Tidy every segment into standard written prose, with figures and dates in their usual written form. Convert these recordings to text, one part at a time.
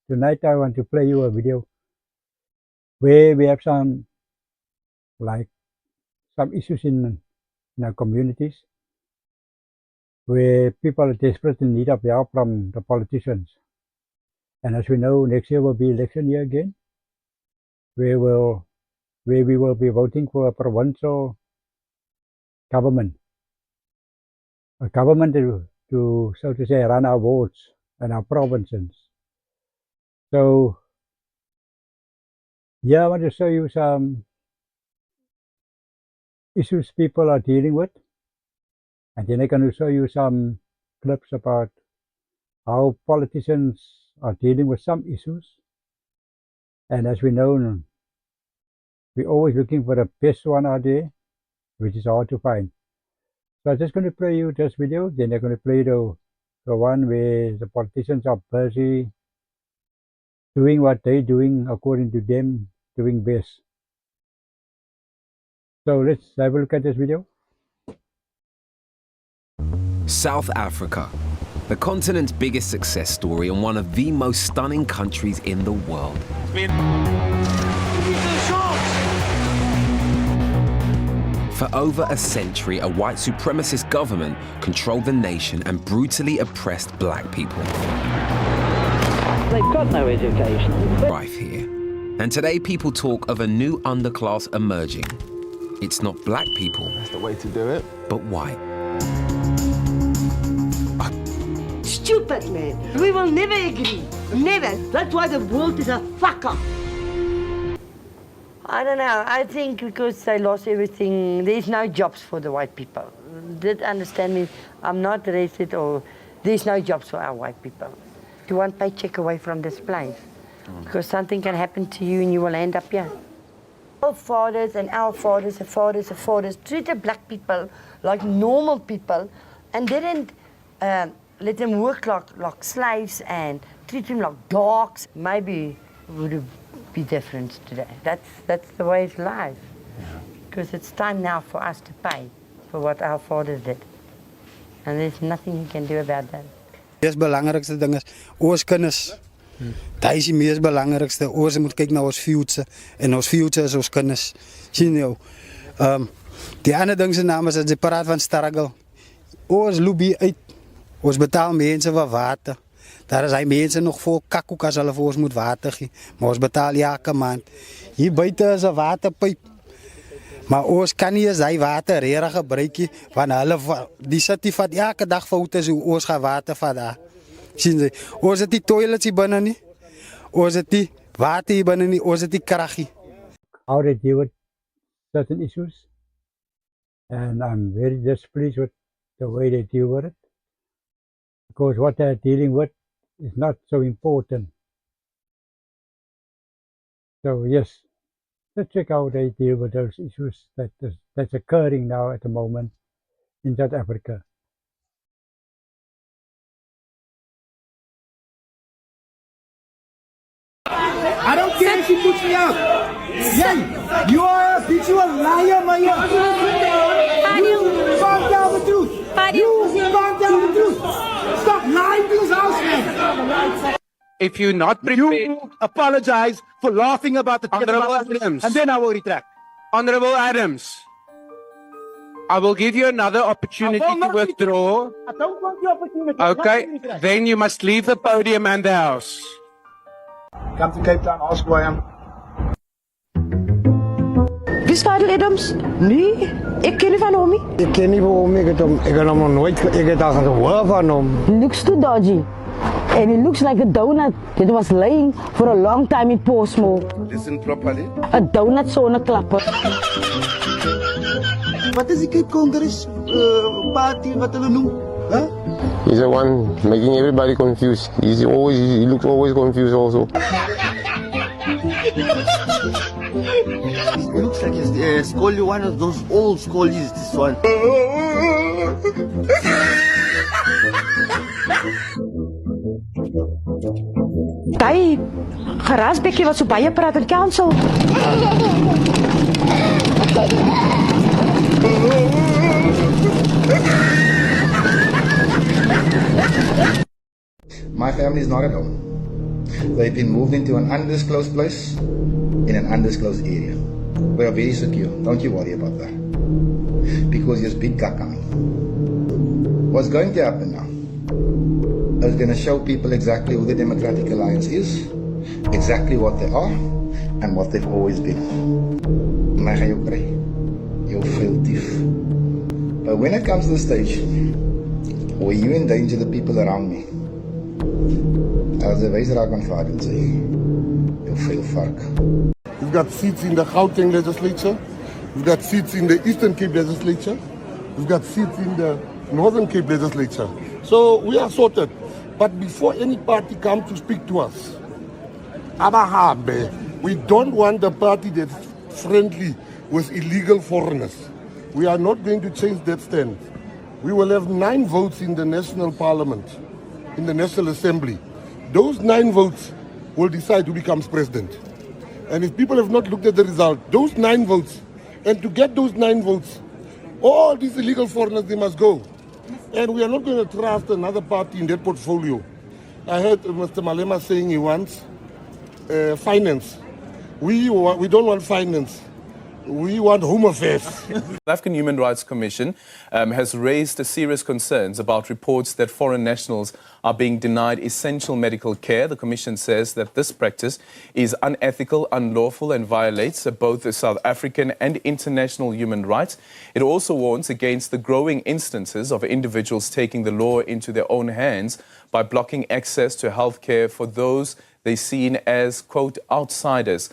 tonight I want to play you a video where we have some issues in our communities where people are desperate in need of help from the politicians. And as we know, next year will be election year again, where we will be voting for a provincial government, a government to so to say run our wards and our provinces. So yeah, I want to show you some issues people are dealing with, and then I'm going to show you some clips about how politicians are dealing with some issues. And as we know, we're always looking for the best one out there, which is hard to find. So I'm just going to play you this video, then I'm going to play the one where the politicians are busy doing what they're doing according to them, doing best. So let's have a look at this video. South Africa, the continent's biggest success story and one of the most stunning countries in the world. For over a century, a white supremacist government controlled the nation and brutally oppressed black people. They've got no education. Rife here. And today people talk of a new underclass emerging. It's not black people. That's the way to do it. But white. Stupid, man. We will never agree. Never. That's why the world is a fuck up. I don't know. I think because they lost everything, there's no jobs for the white people. Did understand me? I'm not racist, or there's no jobs for our white people. You want paycheck away from this place, because something can happen to you and you will end up here. Our fathers and our fathers, treated black people like normal people and didn't let them work like slaves and treat them like dogs. Maybe it would be different today. That's the way it's life. Because it's time now for us to pay for what our fathers did. And there's nothing you can do about that. Die belangrijkste ding is ons kinders. Dit is die mees belangrikste. Ons moet kyk na ons future en ons future is ons kinders. Sien jou. Die ander ding se naam is as jy praat van struggle. Ons lobby uit. Ons betaal mense vir water. Daar is hy mense nog vol kakkoek as hulle vir ons moet water gee. Maar ons betaal elke maand. Hier buite is 'n waterpyp. Maar ons kan nie eens hy water regtig gebruik nie, want hulle die city vat elke dag foute so ons gaan water vat daar. Sien jy? Ons het die toilets hier binne nie. Ons het die water hier binne nie, ons het die krag nie. How they deal with certain issues, and I'm very displeased with the way they deal with it, because what they're dealing with is not so important. So yes, let's check how they deal with those issues that's occurring now at the moment in South Africa. I don't care if she puts me out. Yeah, you are a bitch, you a liar, man. You can't tell the truth. You can't tell the truth. Stop lying to this house, man. If you're not prepared, You apologize for laughing about the Honorable Adams. and then I will retract. Honorable Adams, I will give you another opportunity I will to not withdraw. I don't want the opportunity. Okay, Not to retract. then you must leave the podium and the house. Come to Cape Town, ask who I am. Wie is Vader Adams? Nee, ik ken niet van hom nie. Ik ken niet waarom, ik heb hem nog nooit, ik heb al gehoord van hem. He looks too dodgy. And he looks like a donut that was laying for a long time in Portsmouth. Listen properly. A donut zonder klappen. Wat is die Cape Congress party wat hulle noem? Huh? He's the one making everybody confused. He looks always confused also. It looks like he's one of those old scholars, this one. Daai geraasbekkie wat so baie praat in council. My family is not at home. They've been moved into an undisclosed place in an undisclosed area. We are very secure. Don't you worry about that. Because there's big guy coming. What's going to happen now is going to show people exactly who the Democratic Alliance is, exactly what they are, and what they've always been. Maar gaan jou kry. Jou filthief. But when it comes to the stage where you endanger the people around me, as the wijsraak van Vader sê, jou veel vark. We've got seats in the Gauteng legislature. We've got seats in the Eastern Cape legislature. We've got seats in the Northern Cape legislature. So we are sorted. But before any party comes to speak to us, we don't want the party that's friendly with illegal foreigners. We are not going to change that stand. We will have 9 votes in the National Parliament, in the National Assembly. Those 9 votes will decide who becomes president. And if people have not looked at the result, those 9 votes, and to get those 9 votes, all these illegal foreigners, they must go. And we are not going to trust another party in that portfolio. I heard Mr. Malema saying he wants finance. We don't want finance. We want Home Affairs. The African Human Rights Commission has raised serious concerns about reports that foreign nationals are being denied essential medical care. The Commission says that this practice is unethical, unlawful and violates both the South African and international human rights. It also warns against the growing instances of individuals taking the law into their own hands by blocking access to health care for those they seen as, quote, outsiders.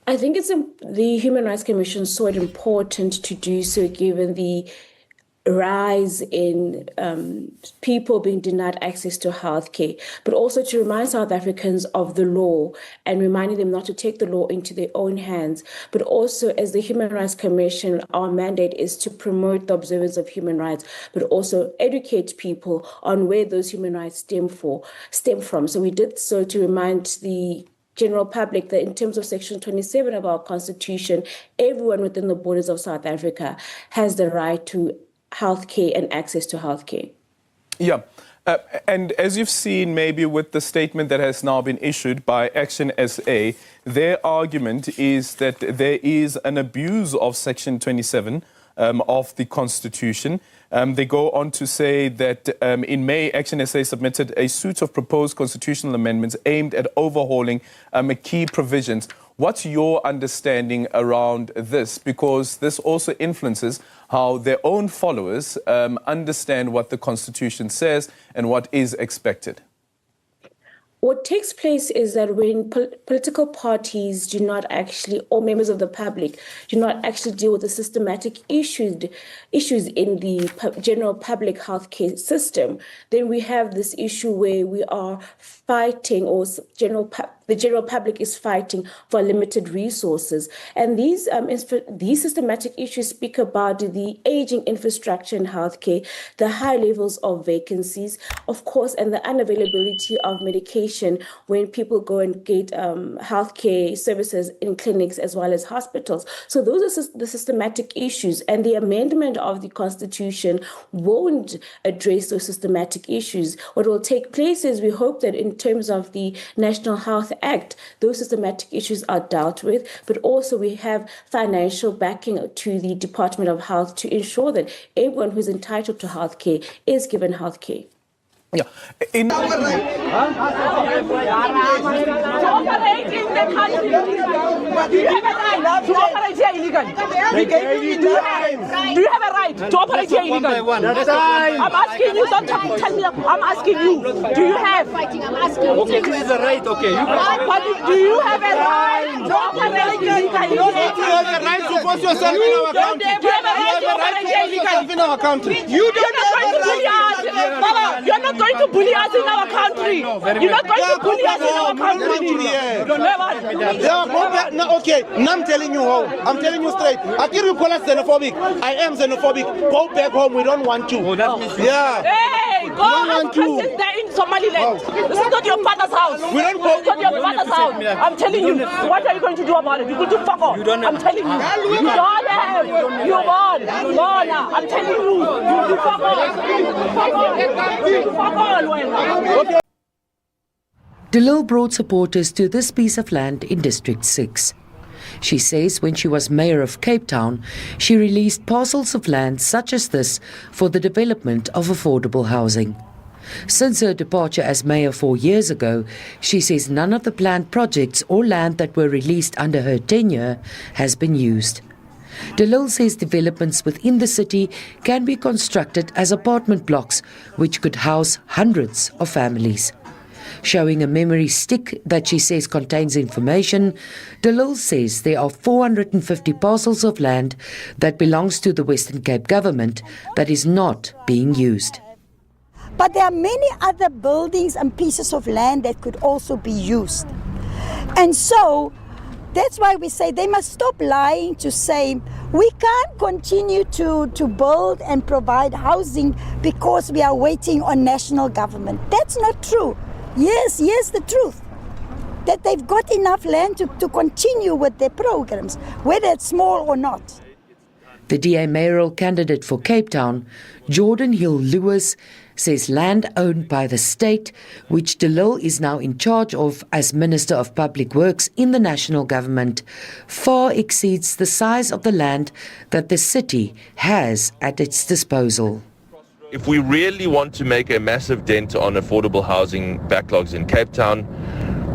I think the Human Rights Commission saw it important to do so given the rise in people being denied access to healthcare, but also to remind South Africans of the law and reminding them not to take the law into their own hands. But also, as the Human Rights Commission, our mandate is to promote the observance of human rights, but also educate people on where those human rights stem from. So we did so to remind the general public that in terms of Section 27 of our Constitution, everyone within the borders of South Africa has the right to healthcare and access to healthcare. Yeah. And as you've seen maybe with the statement that has now been issued by Action SA, their argument is that there is an abuse of Section 27 of the Constitution. They go on to say that in May, Action SA submitted a suite of proposed constitutional amendments aimed at overhauling key provisions. What's your understanding around this? Because this also influences how their own followers understand what the Constitution says and what is expected. What takes place is that when political parties do not actually, or members of the public, do not actually deal with the systematic issues in the general public healthcare system, then we have this issue where we are fighting, or the general public is fighting for limited resources. And these systematic issues speak about the aging infrastructure in healthcare, the high levels of vacancies, of course, and the unavailability of medication when people go and get healthcare services in clinics as well as hospitals. So those are the systematic issues, and the amendment of the Constitution won't address those systematic issues. What will take place is we hope that in terms of the National Health Act, those systematic issues are dealt with, but also we have financial backing to the Department of Health to ensure that everyone who is entitled to healthcare is given healthcare. Yeah. To operate in the country, do you have a right to operate here illegally? We gave you time. Do you have a right to operate here illegally? I'm asking you, don't tell me. I'm asking you. Do you have? I'm asking you. Okay, this is a right. Okay. But do you have a right to operate illegally? You have a right to force yourself in our country. Do you have a right to operate here illegally? In our country. You're not going to bully us. Baba, you're not going to bully us in our country. You're not going to bully us in our country. No, okay, now I'm telling you how. I'm telling you straight. I think you call us xenophobic. I am xenophobic. Go back home. We don't want you. Yeah. Hey, go ask questions there in Somaliland. This is not your father's house. We don't go. It's not your father's house. I'm telling you. What are you going to do about it? You're going to fuck off. I'm telling you. You don't have. You're gone. Gone. I'm telling you. You fuck off. You fuck off. You fuck off. Okay. DeLille brought supporters to this piece of land in District 6. She says when she was mayor of Cape Town, she released parcels of land such as this for the development of affordable housing. Since her departure as mayor 4 years ago, she says none of the planned projects or land that were released under her tenure has been used. DeLille says developments within the city can be constructed as apartment blocks which could house hundreds of families. Showing a memory stick that she says contains information, DeLille says there are 450 parcels of land that belongs to the Western Cape government that is not being used. But there are many other buildings and pieces of land that could also be used. And so that's why we say they must stop lying to say we can't continue to build and provide housing because we are waiting on national government. That's not true. Yes, the truth. That they've got enough land to continue with their programs, whether it's small or not. The DA mayoral candidate for Cape Town, Jordan Hill-Lewis, says land owned by the state, which DeLille is now in charge of as Minister of Public Works in the national government, far exceeds the size of the land that the city has at its disposal. If we really want to make a massive dent on affordable housing backlogs in Cape Town,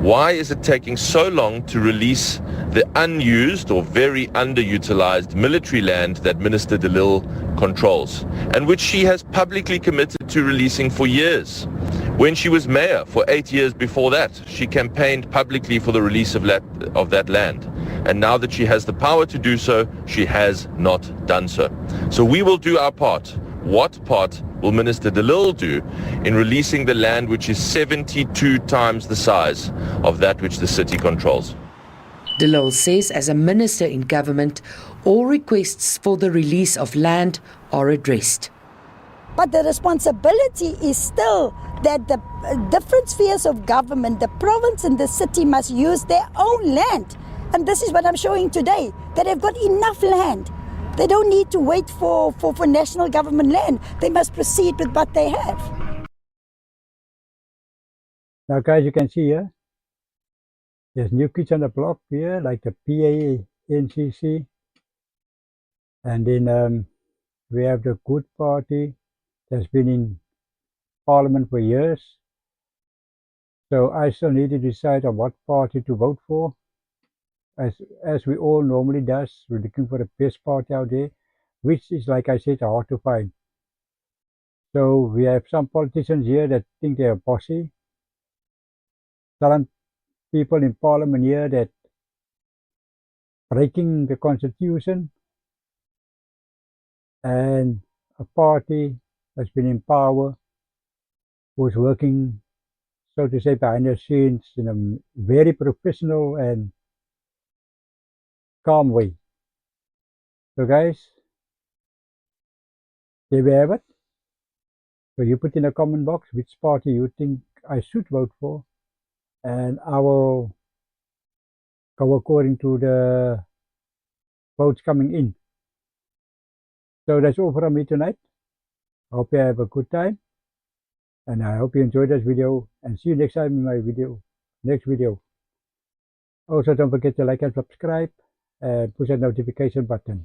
why is it taking so long to release the unused or very underutilized military land that Minister DeLille controls, and which she has publicly committed to releasing for years? When she was mayor for 8 years before that, she campaigned publicly for the release of that land. And now that she has the power to do so, she has not done so. So we will do our part. What part will Minister DeLille do in releasing the land which is 72 times the size of that which the city controls? DeLille says as a minister in government, all requests for the release of land are addressed. But the responsibility is still that the different spheres of government, the province and the city, must use their own land. And this is what I'm showing today, that they've got enough land. They don't need to wait for national government land. They must proceed with what they have. Now guys, you can see here, there's new kids on the block here, like the PANCC. And then we have the Good Party that's been in Parliament for years. So I still need to decide on what party to vote for. As we all normally does, we're looking for the best party out there, which is, like I said, hard to find. So we have some politicians here that think they're bossy. Some people in Parliament here that breaking the constitution, and a party that's been in power who's working, so to say, behind the scenes in a very professional and calm way. So guys, there we have it. So you put in a comment box which party you think I should vote for, and I will go according to the votes coming in. So that's all from me tonight. I hope you have a good time, and I hope you enjoyed this video, and see you next time in my next video. Also, don't forget to like and subscribe and push that notification button.